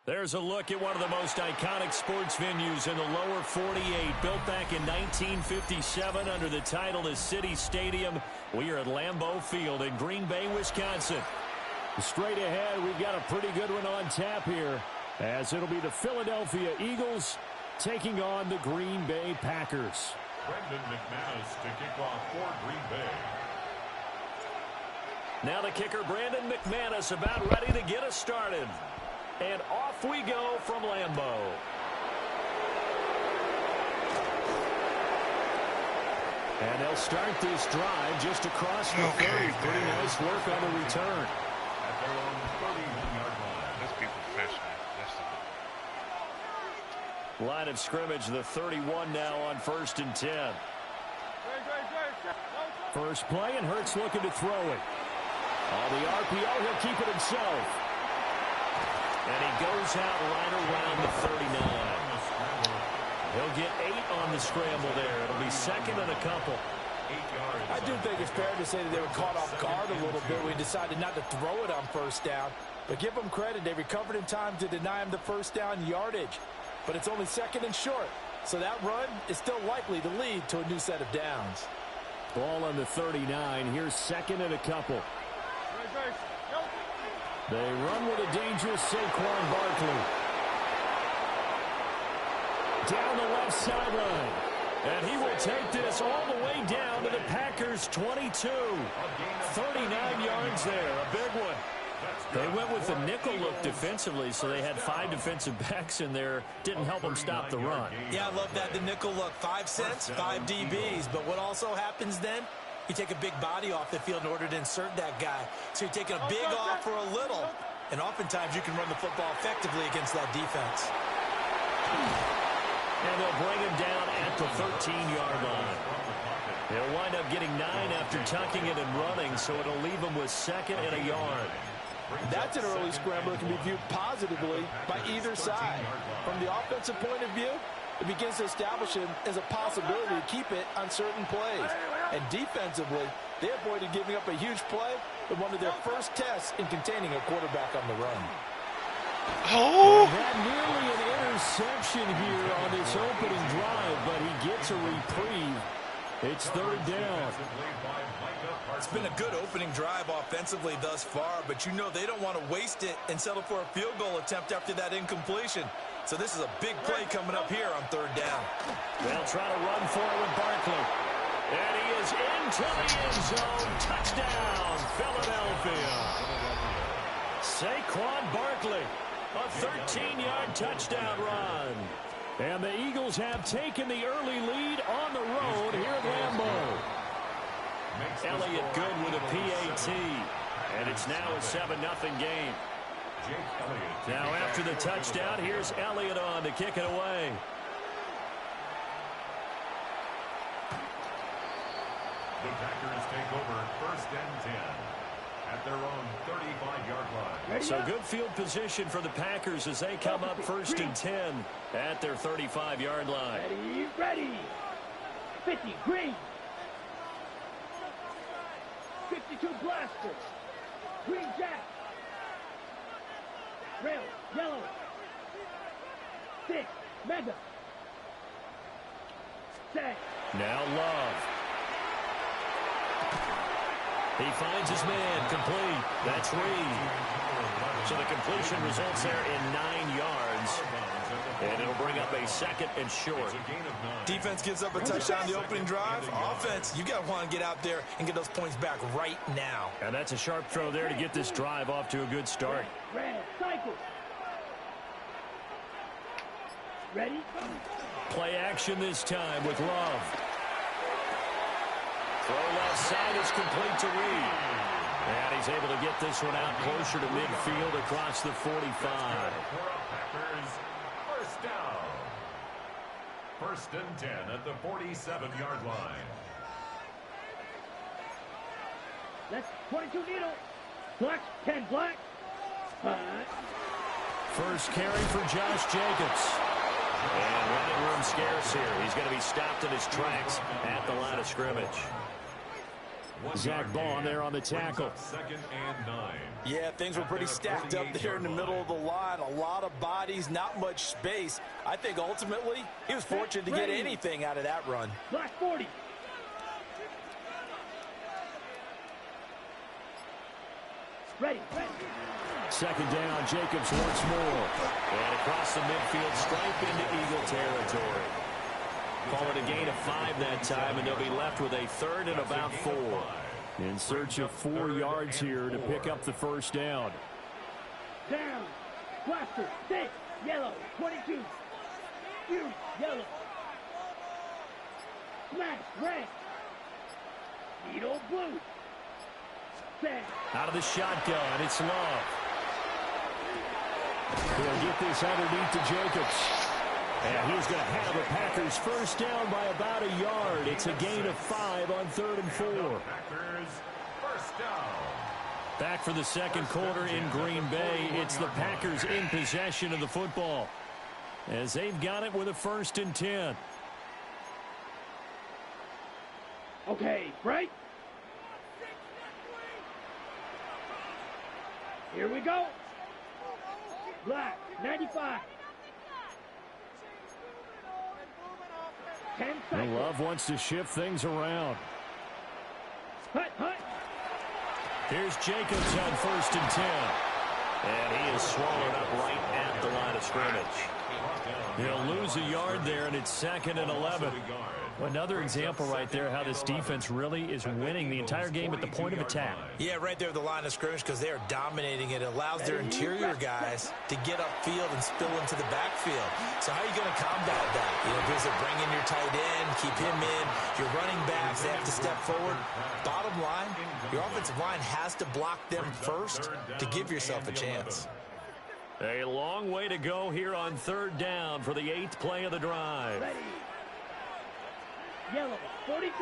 There's a look at one of the most iconic sports venues in the lower 48, built back in 1957 under the title of City Stadium. We are at Lambeau Field in Green Bay, Wisconsin. Straight ahead, we've got a pretty good one on tap here, as it'll be the Philadelphia Eagles taking on the Green Bay Packers. Brendan McManus to kick off for Green Bay. Now the kicker, Brandon McManus, about ready to get us started. And off we go from Lambeau. And they'll start this drive just across the 30. Pretty nice work on the return. At their own 31-yard line. Let's be professional. That's Line of scrimmage, the 31 now on 1st and 10. First play, and Hurts looking to throw it. On the RPO, he'll keep it himself. And he goes out right around the 39. He'll get 8 on the scramble there. It'll be second and a couple. I do think it's fair to say that they were caught off guard a little bit. We decided not to throw it on first down. But give them credit. They recovered in time to deny him the first down yardage. But it's only second and short. So that run is still likely to lead to a new set of downs. Ball on the 39. Here's second and a couple. They run with a dangerous Saquon Barkley. Down the left sideline. And he will take this all the way down to the Packers' 22. 39 yards there, a big one. They went with the nickel look defensively, so they had 5 defensive backs in there. Didn't help them stop the run. Yeah, I love that, the nickel look. 5 cents, 5 DBs. But what also happens then? You take a big body off the field in order to insert that guy. So you're taking a big off for a little. And oftentimes you can run the football effectively against that defense. And they'll bring him down at the 13-yard line. They'll wind up getting 9 after tucking it and running, so it'll leave them with second and a yard. That's an early scramble that can be viewed positively by either side. From the offensive point of view, it begins to establish him as a possibility to keep it on certain plays. And defensively, they avoided giving up a huge play in one of their first tests in containing a quarterback on the run. Oh! That nearly an interception here on this opening drive, but he gets a reprieve. It's third down. It's been a good opening drive offensively thus far, but you know they don't want to waste it and settle for a field goal attempt after that incompletion. So this is a big play coming up here on third down. They'll try to run for it with Barkley. And he is into the end zone. Touchdown, Philadelphia. Saquon Barkley, a 13-yard touchdown run. And the Eagles have taken the early lead on the road here at Lambeau. Elliott good with a PAT. And it's now a 7-0 game. Now after the touchdown, here's Elliott on to kick it away. The Packers take over 1st and 10 at their own 35-yard line. So good field position for the Packers as they come up 1st and 10 at their 35-yard line. Ready. 50, green. 52 blaster. Green jack. Red, yellow. 6, mega. Set. Now Love. He finds his man, complete. That's Reed. So the completion results there in 9 yards. And it'll bring up a second and short. Defense gives up a touchdown the opening drive. Offense, you got to want to get out there and get those points back right now. And that's a sharp throw there to get this drive off to a good start. Red, cycle. Ready? Play action this time with Love. Throw left side is complete to Reed. And he's able to get this one out closer to midfield across the 45. Packers, first down. 1st and 10 at the 47-yard line. That's 22 needle. Black, 10 black. 5. First carry for Josh Jacobs. And running room scarce here. He's going to be stopped in his tracks at the line of scrimmage. Zach Bond there on the tackle. Second and 9. Yeah, things were pretty stacked up there in the middle of the line. A lot of bodies, not much space. I think ultimately he was fortunate to get anything out of that run. Black 40. Ready. Second down, Jacobs once more. And across the midfield stripe into Eagle territory. Call it a gain of 5 that time, and they'll be left with a third and about 4. In search of 4 yards here to pick up the first down. Down. Blaster. 6. Yellow. 22. Huge. Yellow. Smash. Red. Needle. Blue. Set. Out of the shotgun, it's Love. He'll get this underneath to Jacobs. And he's going to have a Packers first down by about a yard. It's a gain of 5 on 3rd and 4. Packers first down. Back for the second quarter in Green Bay. It's the Packers in possession of the football, as they've got it with a 1st and 10. Okay, right? Here we go. Black, 95. 10 seconds. Love wants to shift things around. Hut. Here's Jacobs on 1st and 10. And he is swallowed up right at the line of scrimmage. He'll lose a yard there, and it's 2nd and 11. Another example right there how this defense really is winning the entire game at the point of attack. Yeah, right there at the line of scrimmage, because they are dominating it. It allows their interior guys to get upfield and spill into the backfield. So how are you going to combat that? Because they bring in your tight end, keep him in. Your running backs, they have to step forward. Bottom line, your offensive line has to block them first to give yourself a chance. A long way to go here on 3rd down for the 8th play of the drive. Ready. Yellow, 43.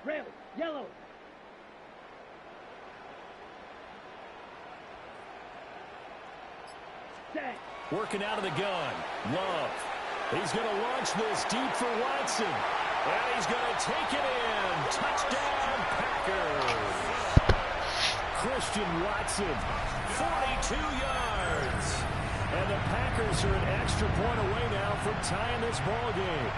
Red, yellow. Set. Working out of the gun. Love. He's going to launch this deep for Watson. And he's going to take it in. Touchdown, Packers. Christian Watson, 42 yards. And the Packers are an extra point away now from tying this ball game.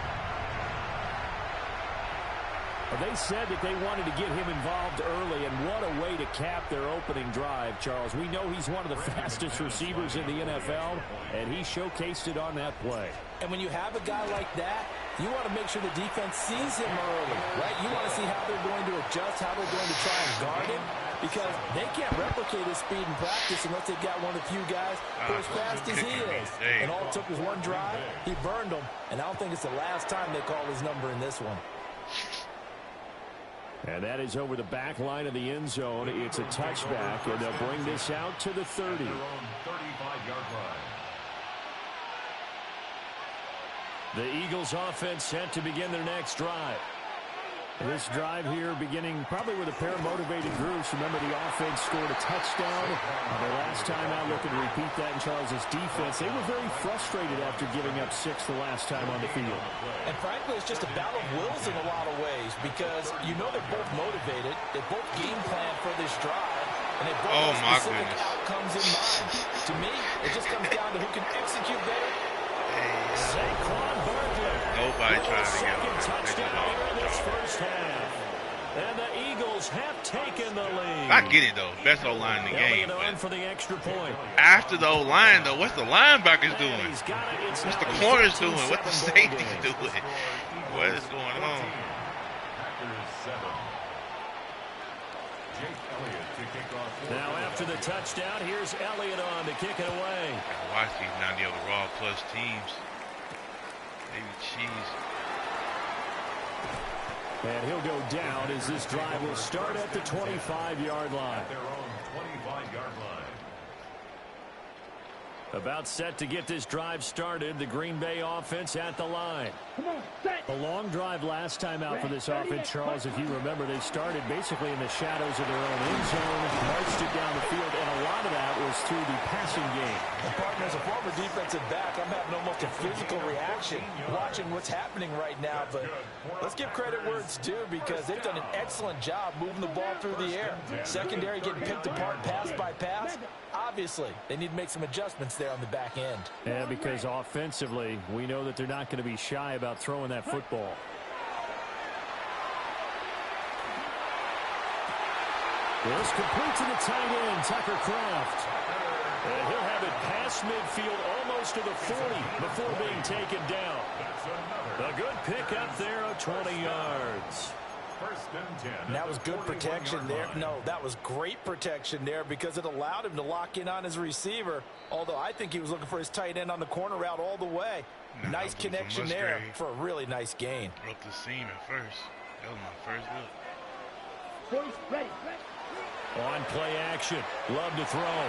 They said that they wanted to get him involved early, and what a way to cap their opening drive, Charles. We know he's one of the fastest receivers in the NFL, and he showcased it on that play. And when you have a guy like that, you want to make sure the defense sees him early, right? You want to see how they're going to adjust, how they're going to try and guard him, because they can't replicate his speed in practice unless they've got one of the few guys who are as fast as he is. And all it took was one drive. He burned them, and I don't think it's the last time they call his number in this one. And that is over the back line of the end zone. It's a touchback, and they'll bring this out to the 30. Their own 35-yard line. The Eagles offense set to begin their next drive. This drive here beginning probably with a pair of motivated groups. Remember, the offense scored a touchdown. The last time out, looking to repeat that in Charles's defense. They were very frustrated after giving up 6 the last time on the field. And frankly, it's just a battle of wills in a lot of ways, because you know they're both motivated. They both game plan for this drive, and they both have specific outcomes in mind. To me, it just comes down to who can execute better. Saquon Barkley. Nobody trying to get second touchdown here in this first half. And the Eagles have taken the lead. I get it, though. Best O-line in the game. On for the extra point. After the O-line, though, what's the linebackers doing? What's the corners doing? What's the safeties doing? What is going on? Now after the touchdown, here's Elliott on to kick it away. Watch these now, the other Raw Plus teams. Maybe cheese. And he'll go down as this drive will start at the 25-yard line. Their own 25-yard line. About set to get this drive started. The Green Bay offense at the line. Come on, set. A long drive last time out for this offense, Charles. If you remember, they started basically in the shadows of their own end zone, marched it down the field, and a lot of that was through the passing game. And partner, as a former defensive back, I'm having almost a physical reaction watching what's happening right now. But let's give credit where it's due, because they've done an excellent job moving the ball through the air. Secondary getting picked apart pass by pass. Obviously, they need to make some adjustments there on the back end. Yeah, because offensively, we know that they're not going to be shy about throwing that football. This complete to the tight end, Tucker Kraft. And he'll have it past midfield, almost to the 40 before being taken down. A good pick up there of 20 yards. And that was good protection there. No, that was great protection there, because it allowed him to lock in on his receiver, although I think he was looking for his tight end on the corner route all the way. Nice connection there for a really nice gain. Broke the seam at first. That was my first look. Boys, ready. On play action. Love to throw.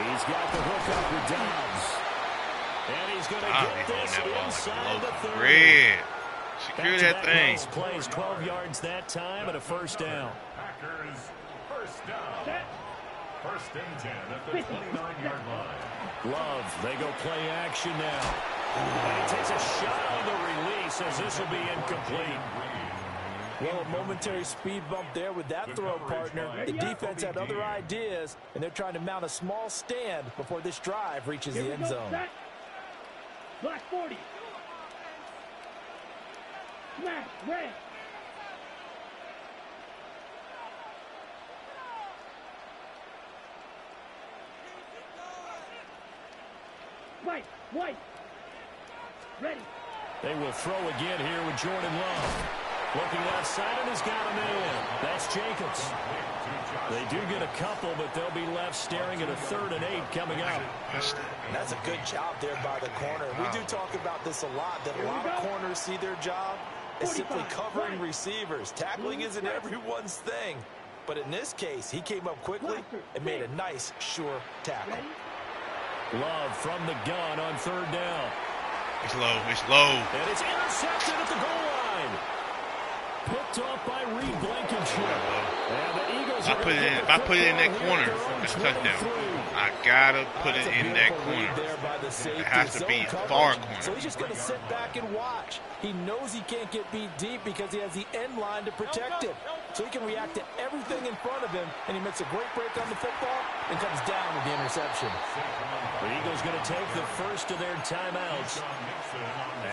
He's got the hook up with Dobbs. And he's going to get this inside the 30. Red. Secure that thing. Plays 12 yards that time and a first down. Packers first down. First and 10 at the 29-yard line. Love, they go play action now. And he takes a shot on the release, as this will be incomplete. Well, a momentary speed bump there with that throw, partner. The defense had other ideas, and they're trying to mount a small stand before this drive reaches the end zone. Black 40. Smash, red. White. Ready. They will throw again here with Jordan Love. Looking outside, and has got a man. That's Jacobs. They do get a couple, but they'll be left staring at a 3rd and 8 coming up. That's a good job there by the corner. We do talk about this a lot, that a lot of corners see their job as simply covering receivers. Tackling isn't everyone's thing. But in this case, he came up quickly and made a nice, sure tackle. Love from the gun on 3rd down. It's low. And it's intercepted at the goal line. Picked off by Reed Blankenship. And the Eagles if I put it in that corner, it's a touchdown. I gotta put it in that corner. It has to be far corner. So he's just gonna sit back and watch. He knows he can't get beat deep because he has the end line to protect him. So he can react to everything in front of him, and he makes a great break on the football and comes down with the interception. The Eagles going to take the first of their timeouts,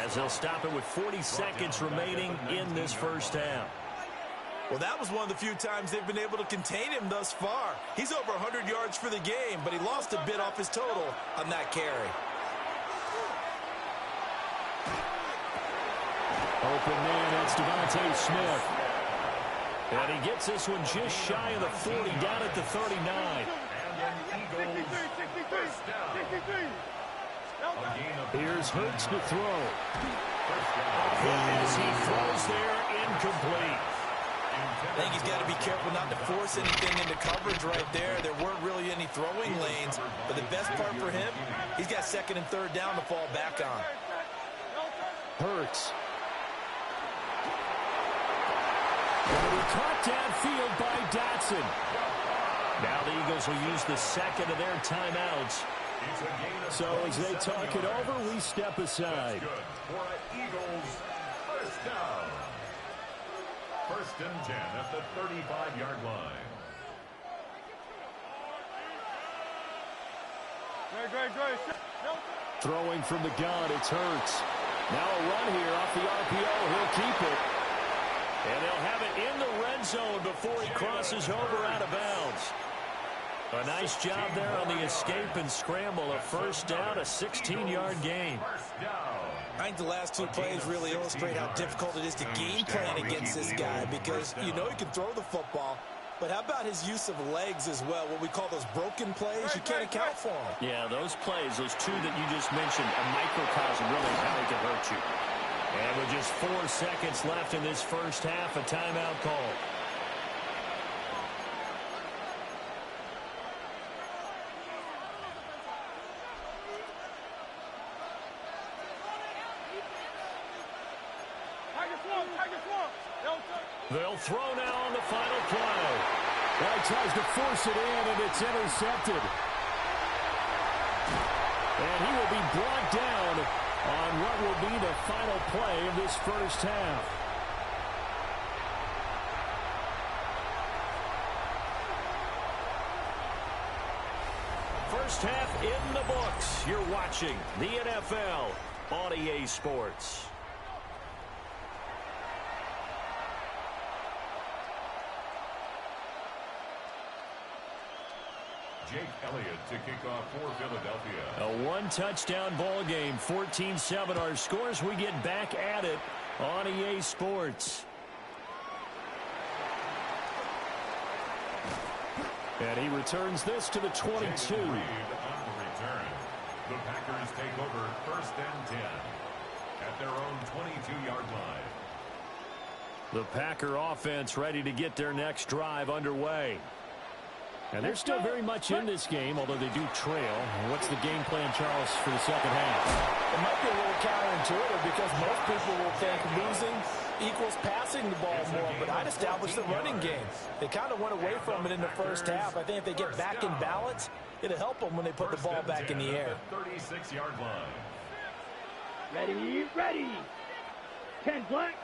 as they'll stop it with 40 seconds remaining in this first half. Well, that was one of the few times they've been able to contain him thus far. He's over 100 yards for the game, but he lost a bit off his total on that carry. Open man, that's Devontae Smith. And he gets this one just shy of the 40, down at the 39. Here's Hurts to throw. As he throws there, incomplete. I think he's got to be careful not to force anything into coverage right there. There weren't really any throwing lanes, but the best part for him, he's got 2nd and 3rd down to fall back on. Hurts. And he caught downfield by Dotson. Now the Eagles will use the 2nd of their timeouts. So as they talk it over, we step aside. Eagles first down. First and 10 at the 35-yard line. Throwing from the gun, it's Hurts. Now a run here off the RPO. He'll keep it. And they'll have it in the red zone before he crosses over out of bounds. A nice job there on the escape and scramble. A first down, a 16-yard gain. I think the last 2 plays really illustrate how difficult it is to game plan against this guy, because you know he can throw the football, but how about his use of legs as well? What we call those broken plays, you can't account for them. Yeah, those plays, those 2 that you just mentioned, a microcosm really how they can hurt you. And with just 4 seconds left in this first half, a timeout call. They'll throw now on the final play. Well, he tries to force it in, and it's intercepted. And he will be brought down on what will be the final play of this first half. First half in the books. You're watching the NFL on EA Sports. Jake Elliott to kick off for Philadelphia. A one-touchdown ball game, 14-7 our scores. We get back at it on EA Sports. And he returns this to the 22. On the return. The Packers take over first and 10 at their own 22-yard line. The Packer offense ready to get their next drive underway. And they're still very much in this game, although they do trail. What's the game plan, Charles, for the second half? It might be a little counterintuitive because most people will think losing equals passing the ball more, but I'd establish the running game. They kind of went away from it in the first half. I think if they get back in balance, it'll help them when they put the ball back in the air. 36-yard line. Ready, ready. 10 black.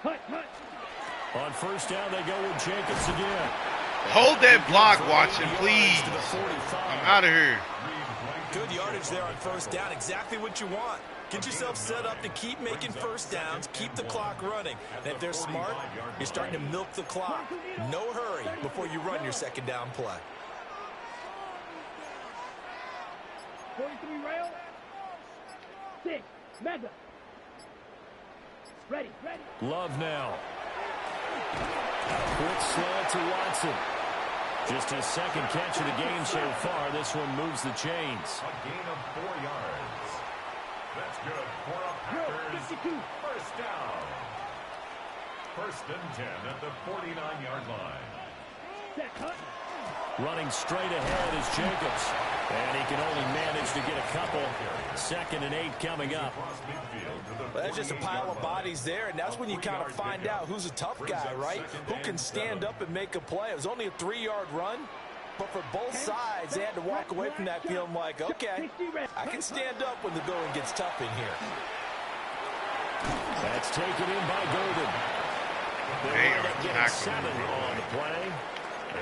Hut, hut. On first down, they go with Jacobs again. Hold that block, Watson, please. I'm out of here. Good yardage there on first down. Exactly what you want. Get yourself set up to keep making first downs, keep the clock running. And if they're smart, you're starting to milk the clock. No hurry before you run your second down play. 43 rail. 6. Mega. Ready, ready. Love now. Quick slant to Watson. Just his second catch of the game so far. This one moves the chains. A gain of 4 yards. That's good for a Packers 52. first down. First and 10 at the 49-yard line. Set, hut. Running straight ahead is Jacobs. And he can only manage to get a couple. 2nd and 8 coming up. Well, that's just a pile of bodies there, and that's when you kind of find out who's a tough guy, right? Who can stand up and make a play. It was only a 3-yard run, but for both sides, they had to walk away from that feeling like, okay, I can stand up when the going gets tough in here. That's taken in by Golden. They They'll are get tackling 7 on the play.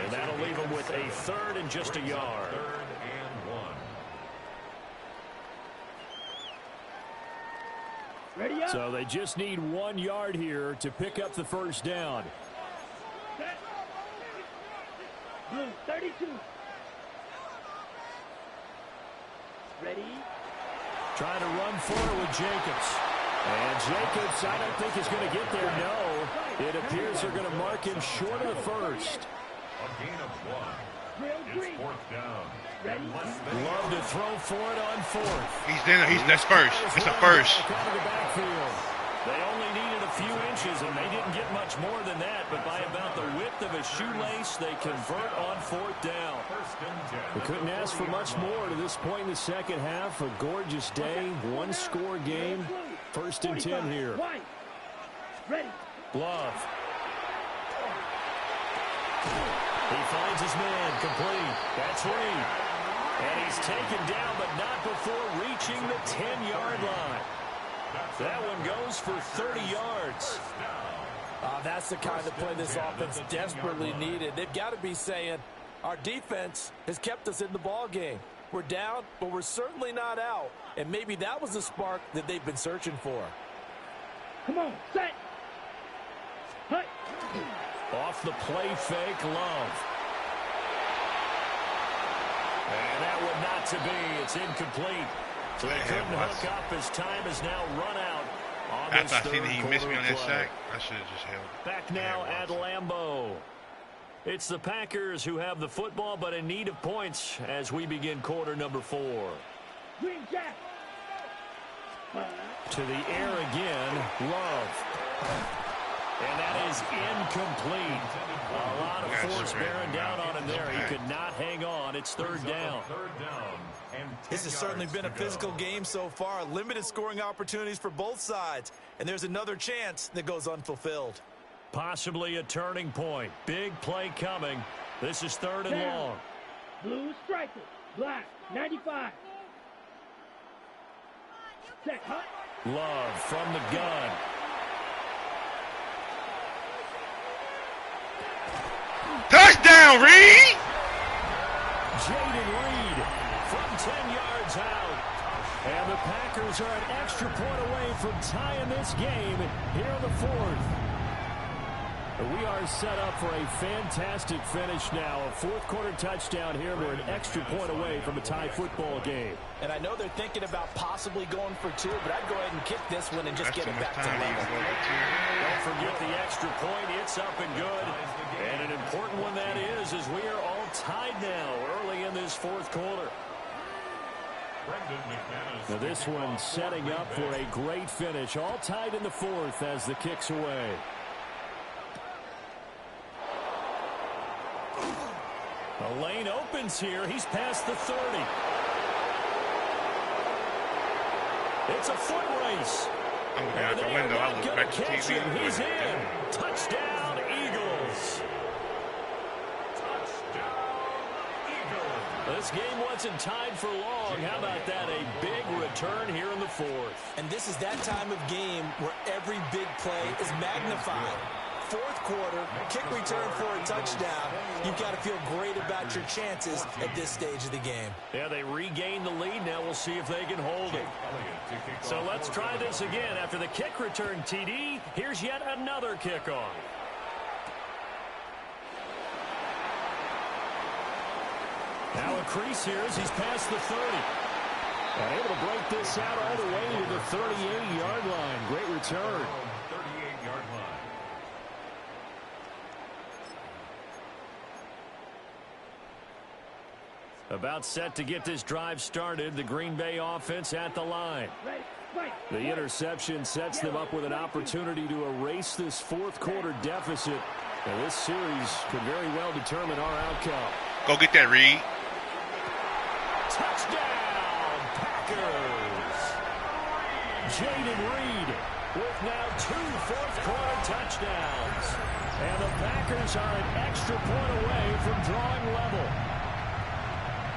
And that'll leave them with a 3rd and just a yard. 3rd and 1. Ready up. So they just need 1 yard here to pick up the first down. Set. Blue, 32. Ready. Trying to run forward with Jacobs. And Jacobs, I don't think is going to get there. No. It appears they're going to mark him short of the first. A gain of 1. Real It's green. 4th down. Ready. Love to throw for it on 4th. He's there. That's first. It's a first. Out of the backfield. They only needed a few inches, and they didn't get much more than that. But by about the width of a shoelace, they convert on 4th down. First and 10. We couldn't ask for much more to this point in the second half. A gorgeous day, 1-score game. 1st and 10 here. White. Ready. Love. He finds his man complete. That's Reed. And he's taken down, but not before reaching the 10-yard line. That one goes for 30 yards. That's the kind of play this offense desperately needed. They've got to be saying, our defense has kept us in the ball game. We're down, but we're certainly not out. And maybe that was the spark that they've been searching for. Come on. Set. Hut. Off the play fake, Love. And that one not to be. It's incomplete. So they couldn't hook up as time is now run out. After I seen that he missed me on that sack, I should have just held. Back now at Lambeau. It's the Packers who have the football, but in need of points as we begin quarter number 4. Green Jack. To the air again, Love. And that is incomplete. A lot of force bearing down on him there. He could not hang on. It's third down. This has certainly been a physical game so far. Limited scoring opportunities for both sides. And there's another chance that goes unfulfilled. Possibly a turning point. Big play coming. This is third and long. Blue striker. Black. 95. Set. Hut. Love from the gun. Touchdown, Reed! Jaden Reed from 10 yards out. And the Packers are an extra point away from tying this game here in the fourth. We are set up for a fantastic finish now. A fourth-quarter touchdown here. We're an extra point away from a tie football game. And I know they're thinking about possibly going for two, but I'd go ahead and kick this one and just get it back to level. Don't forget the extra point. It's up and good. And an important one that is, as we are all tied now early in this fourth quarter. Now this one setting up for a great finish. All tied in the fourth as the kick's away. The lane opens here. He's past the 30. It's a foot race. I'm looking out the window. I look back at TV. He's in. Touchdown, Eagles. This game wasn't tied for long. How about that? A big return here in the fourth. And this is that time of game where every big play is magnified. Fourth quarter, kick return for a touchdown. You've got to feel great about your chances at this stage of the game. Yeah, they regained the lead. Now we'll see if they can hold it. So let's try this again. After the kick return TD, here's yet another kickoff. Now a crease here as he's past the 30. And able to break this out all the way to the 38-yard line. Great return. 38-yard line. About set to get this drive started. The Green Bay offense at the line. The interception sets them up with an opportunity to erase this fourth quarter deficit. Now this series could very well determine our outcome. Go get that, Reed. Touchdown, Packers! Jaden Reed with now 2 fourth-quarter touchdowns. And the Packers are an extra point away from drawing level.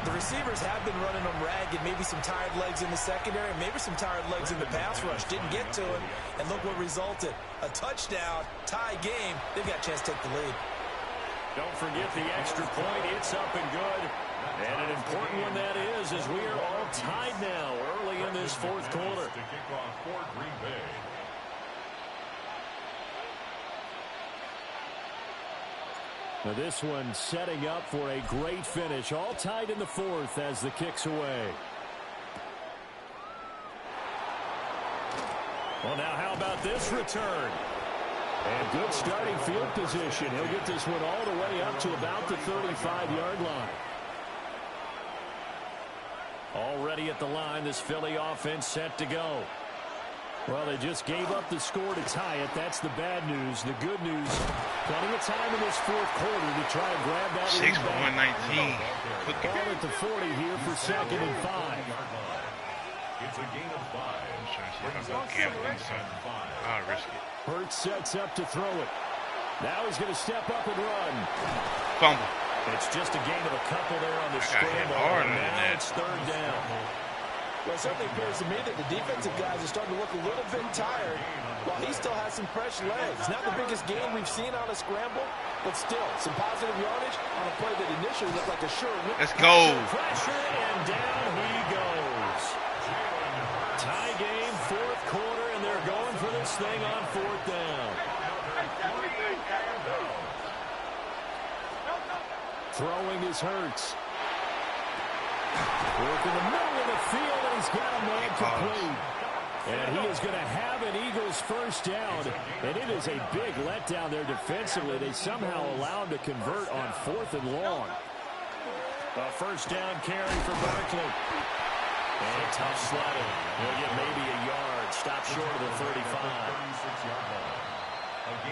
The receivers have been running them ragged. Maybe some tired legs in the secondary, maybe some tired legs in the pass rush. Didn't get to him, and look what resulted. A touchdown, tie game. They've got a chance to take the lead. Don't forget the extra point. It's up and good. And an important one that is, as we are all tied now early in this fourth quarter. To kick off for Green Bay. Now this one setting up for a great finish. All tied in the fourth as the kick's away. Well, now how about this return? And good starting field position. He'll get this one all the way up to about the 35-yard line. Already at the line, this Philly offense set to go. Well, they just gave up the score to tie it. That's the bad news. The good news, plenty of time in this fourth quarter to try and grab that lead back. 6-1-19. Ball at the 40 here for 2nd and 5. It's a gain of 5. I'll risk it. Hurts sets up to throw it. Now he's going to step up and run. Fumble. It's just a gain of a couple there on the scramble. Now it's third down. Well, it certainly appears to me that the defensive guys are starting to look a little bit tired while he still has some fresh legs. Not the biggest gain we've seen on a scramble, but still some positive yardage on a play that initially looked like a sure win. Let's go. Pressure, and down he goes. Tie game, fourth quarter, and they're going for this thing on fourth down. Throwing is Hurts. Work in the middle of the field, and he's got a man complete. And he is going to have an Eagles first down. And it is a big letdown there defensively. They somehow allow him to convert on 4th and long. A first down carry for Barkley. And a tough sledding. He'll get maybe a yard. Stop short of the 35.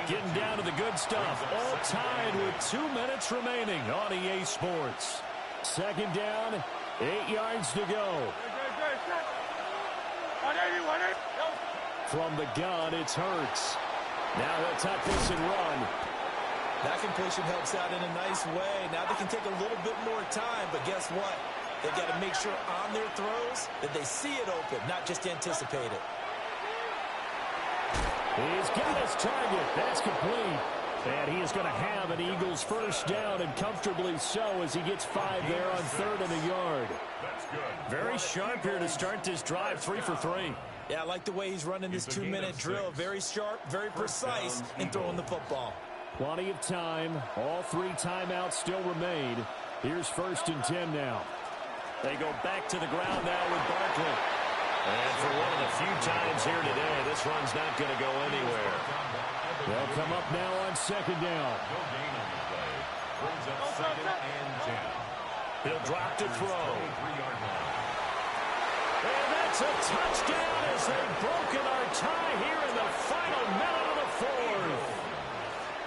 Getting down to the good stuff. All tied with 2 minutes remaining on EA Sports. Second down, 8 yards to go. From the gun, it's Hurts. Now he'll tuck this and run. That completion helps out in a nice way. Now they can take a little bit more time, but guess what? They've got to make sure on their throws that they see it open, not just anticipate it. He's got his target. That's complete. And he is going to have an Eagles first down, and comfortably so, as he gets 5 there on 3rd and a yard. Very sharp here to start this drive, 3 for 3. Yeah, I like the way he's running this 2-minute drill. Very sharp, very precise in throwing the football. Plenty of time. All 3 timeouts still remain. Here's 1st and 10 now. They go back to the ground now with Barkley. And for one of the few times here today, this run's not going to go anywhere. They'll come up now on 2nd down. He'll drop to throw. And that's a touchdown as they've broken our tie here in the final minute of the 4th.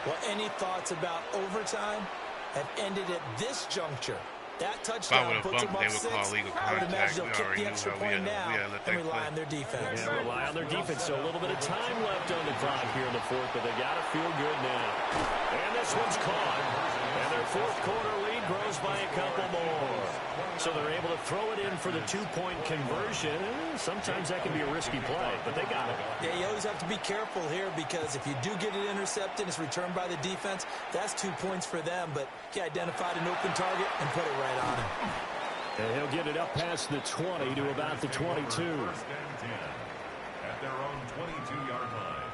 Well, any thoughts about overtime have ended at this juncture. That touchdown puts them up 6. I would imagine they'll kick the extra point now and rely on their defense. Yeah, rely on their defense. So a little bit of time left on the clock here in the 4th, but they got to feel good now. And this one's caught. And their 4th quarter lead grows by a couple more. So they're able to throw it in for the 2-point conversion. Sometimes that can be a risky play, but they got it. Yeah, you always have to be careful here because if you do get it intercepted, it's returned by the defense. That's 2 points for them, but he identified an open target and put it right on him. And he'll get it up past the 20 to about the 22. At their own 22-yard line.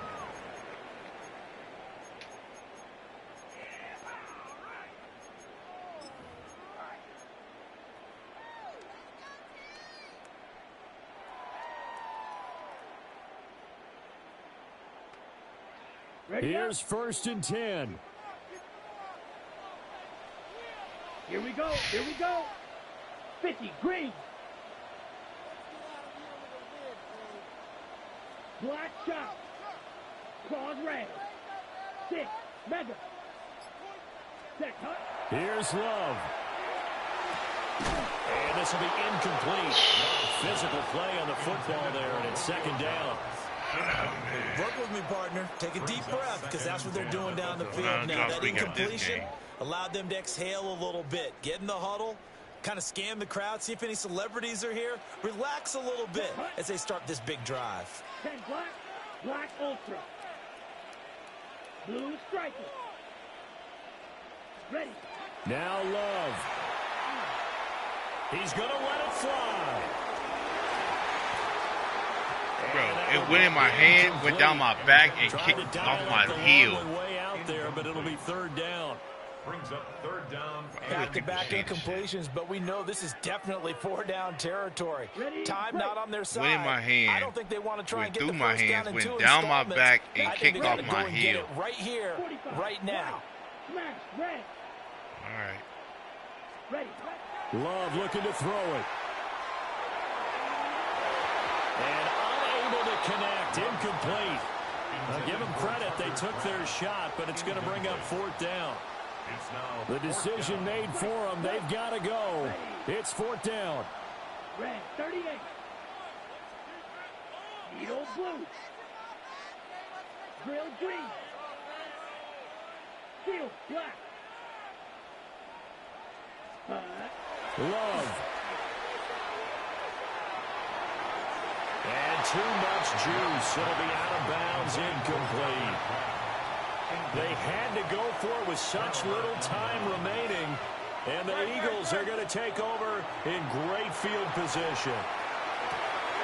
Here's 1st and 10. Here we go. Here we go. 50, green. Black shot. Claws red. 6, mega. Set cut. Here's Love. And this will be incomplete. Physical play on the football there, and it's 2nd down. Work with me, partner. Take a deep breath, because that's what they're doing down the field now. That incompletion allowed them to exhale a little bit. Get in the huddle, kind of scan the crowd, see if any celebrities are here. Relax a little bit as they start this big drive. 10 black, black ultra. Blue striker. Ready. Now Love. He's going to let it fly. Bro, it went in my hand, went down my back, and kicked off my heel. Way out there, but it'll be 3rd down. Brings up 3rd down. Back-to-back incompletions, but we know this is definitely 4-down territory. Time not on their side. Went in my hand, I don't think they want to try and get the through my first hands, down in went 2 down my installments. back, and I think kicked they gotta off go my and get heel. it right here, right now. Smash, red. All right. Ready. Love looking to throw it. And unable to connect. Incomplete. I'll give them credit. They took their shot, but it's going to bring up 4th down. The decision made for them. They've got to go. It's 4th down. Red, 38. Needle blue. Grill green. Steel black. Love. And too much juice. It'll be out of bounds, incomplete. They had to go for it with such little time remaining. And the Eagles are going to take over in great field position.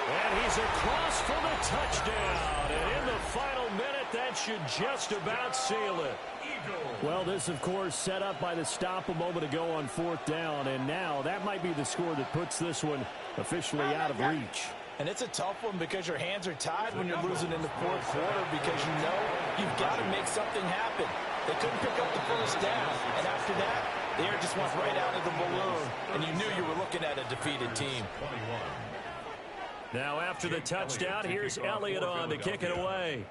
And he's across for the touchdown. And in the final minute, that should just about seal it. Well, this, of course, set up by the stop a moment ago on 4th down. And now that might be the score that puts this one officially out of reach. And it's a tough one because your hands are tied when you're losing in the 4th quarter because you know you've got to make something happen. They couldn't pick up the first down. And after that, the air just went right out of the balloon. And you knew you were looking at a defeated team. Now after the touchdown, here's Elliott on to kick it away.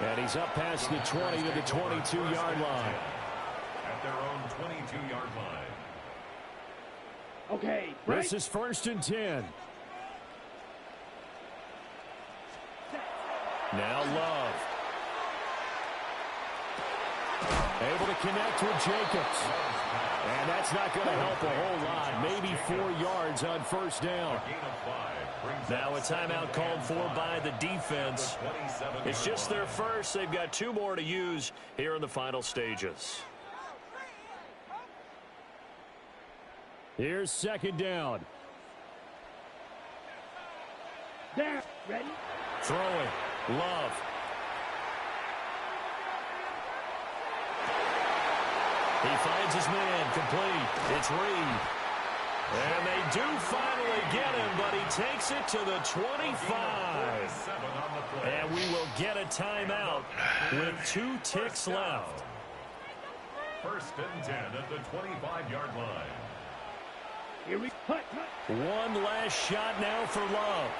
And he's up past the 20 to the 22-yard line. At their own 22-yard line. Okay, This is 1st and 10. Now Love. Able to connect with Jacobs. And that's not going to help a whole lot. Maybe 4 yards on 1st down. Now a timeout called for by the defense. It's just their first. They've got 2 more to use here in the final stages. Here's 2nd down. there, ready? Throwing. Love. He finds his man complete. It's Reed. And they do finally get him, but he takes it to the 25. And we will get a timeout with 2 ticks left. 1st and 10 at the 25-yard line. Here we cut. One last shot now for Love.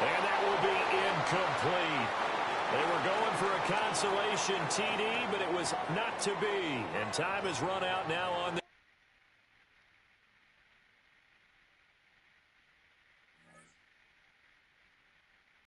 And that will be incomplete. They were going for a consolation TD, but it was not to be. And time has run out now on the